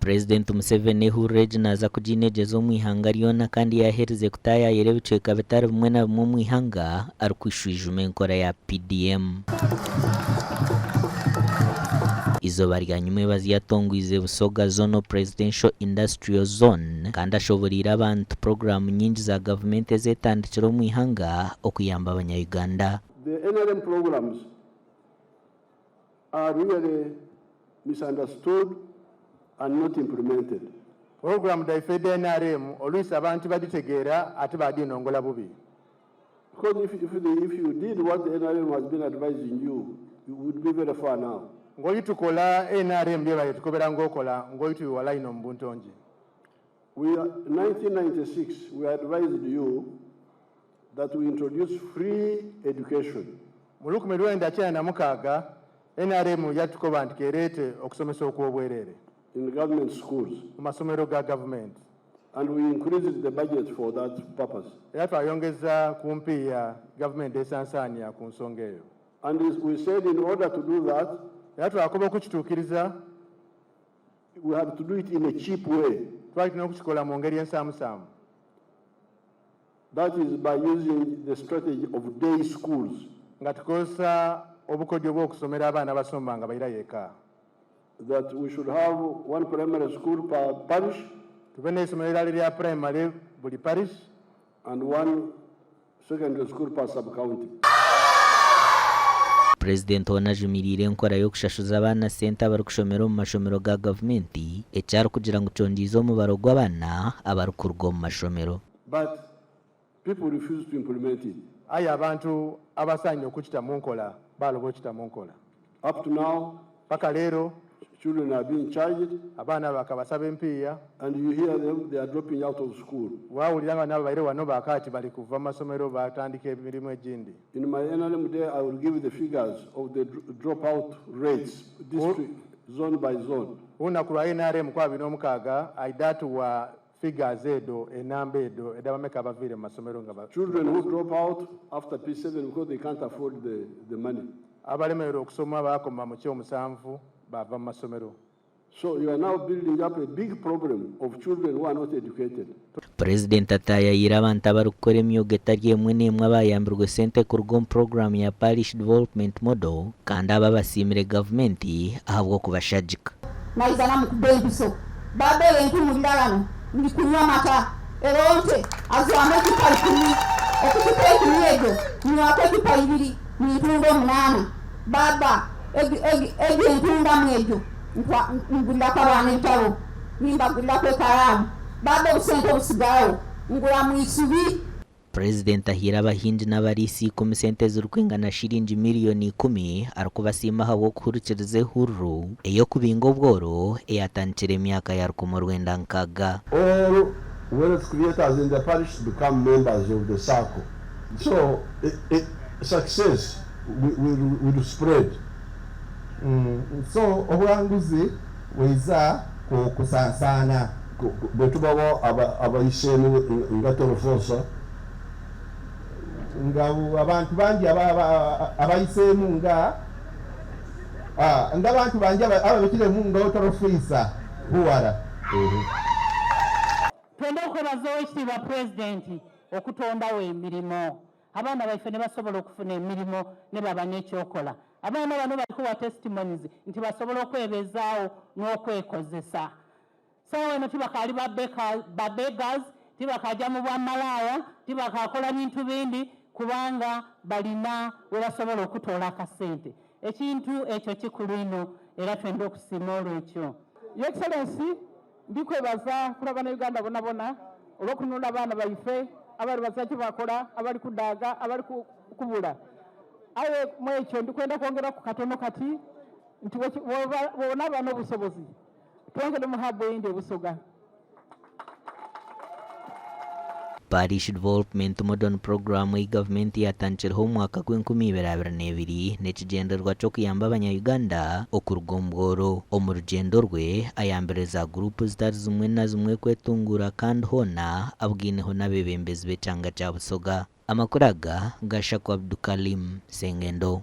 President Museveni hureje naza kujinegeza omwihanga ryona kandi yahereze kutayayira ebicweka bitari bimwe na bimwe omwihanga arikwishuijuma enkora ya PDM. Izoba rya nyuma ebazi yatongwize Busoga Zone Presidential Industrial Zone kandi ashoborira abantu programu nyingi za government ezetandikira omwihanga okuyamba abanya-Uganda. The NRM programs are really misunderstood and not implemented. Program da ifede NRM oluisi abantu baditegeera ate badinongola bubi. Because if you did what the NRM has been advising you, you would be very far now. Ngoyitukola NRM bye tukobera ngokola ngoyitu walaino mbuntonji. In 1996 we advised you that we introduce free education. Muluku lwenda cyana mukaga NRM yatukoba ntikerete okusomesa okwobwerere in government schools. Masomero ga government. And we increased the budget for that purpose. Yatwayongeza kumpi ya government esansanya ku nsonga eyo. And we said in order to do that, yatwakoba okukitukiriza, we have to do it in a cheap way. Twalina okukikola mu ngeri ensamusamu. That is by using the strategy of day schools. Nga tukozesa obukodyo bw'okusomera abaana basoma nga bayira yeka. That we should have one primary school per parish. Tubene isomero lya primary buli parish. And one secondary school per sub-county. President onajumirire enkora y'okushashuza abaana sente abari kushomera omu mashomero ga gavumenti ekyari kugira ngu kyongize omubaro gw'abaana abari kuruga omu mashomero. But people refuse to implement it. Aye abantu abasanye okukita mu nkola baloba okita mu nkola. Up to now, paka leero children are being charged, abaana bakabasaba empiya, and you hear them, they are dropping out of school. Wawulira nabo baire wano bakati bali kuva masomero batandika emirimu egindi. In my NRM day, I will give the figures of the dropout rates, district, zone by zone. Unaku lwa NRM kwa binomukaga aidatuwa figures edo enamba edo edabameka abavire mu masomero nga children who drop out after P7 because they can't afford the money. Abalemerera okusoma bakoma mu kyomusanvu bava mu masomero. So you are now building up a big problem of children who are not educated. President atayayira abantu abari gukora emyuga etari emwe n'emwe abayambirwe sente kuruga omu program ya Parish Development Model kandi aba basiimire gavumenti ahabwo kubashagika. Naizana mukube empiso babere enkumulira wano ndikunywa amata eronte azwame ekipa 10 okutupa ekumi egyo nywako ekipa 2 nitunda 8 baba egyo entunda mwegyo ngulako abaana ebitabo nimbagulirako ekaramu baba obusente obusigalawo ngula mu isubi. President ahira abahingi n'abariisi 10 sente zirukwingana shilingi miliyoni 10 arikubasiima habw'okuhurikiriza hururu ey'okubinga obworo eyatandikire emyaka ya 1996. All wealth creators in the parish become members of the circle. So success will spread. So obulanguzi weza kusansana bwe tubawo abayiseemu nga torofosa nga abantu bangi abayiseemu nga abantu bangi ababekiremu nga otorofiisa buwala. Twende okwebaza ekitiibwa Purezidenti okutondawo emirimu abaana baffe ne basobola okufuna emirimu ne baba n'ekyokola. Abaana bano balikuwa testimonies nti basobola okwebezaawo n'okwekozesa. Sawa eno tibakaali beggars, tibakajja mu bwamalaaya, tibakakola bintu bindi kubanga balina we basobola okutoola akasente. Ekintu ekyo kikulu ino era twende okusiima olwekyo. Your Excellency, ndikwebaza kulaba na Uganda bonna bonna olw'okununula abaana baife abali bazaki bakola abali kudaaga abali kubula. Aye mwekyo ndikwenda kwongera ku katono kati nti wona bano obusobozi twongere muhabwe indi Busoga. Parish Development Modern Program y'Gavumenti yatangireho mu mwaka gw'2022 n'ekigendererwa ky'okuyamba abanya-Uganda okuruga omu bworo. Omu rugendo rwe ayambiriza gurupu zitari zimwe na zimwe kwetungura kandi hona abwineho n'abebembezi b'ekyanga kya Busoga. Amakuru aga gashakwa Abdukalim Sengendo.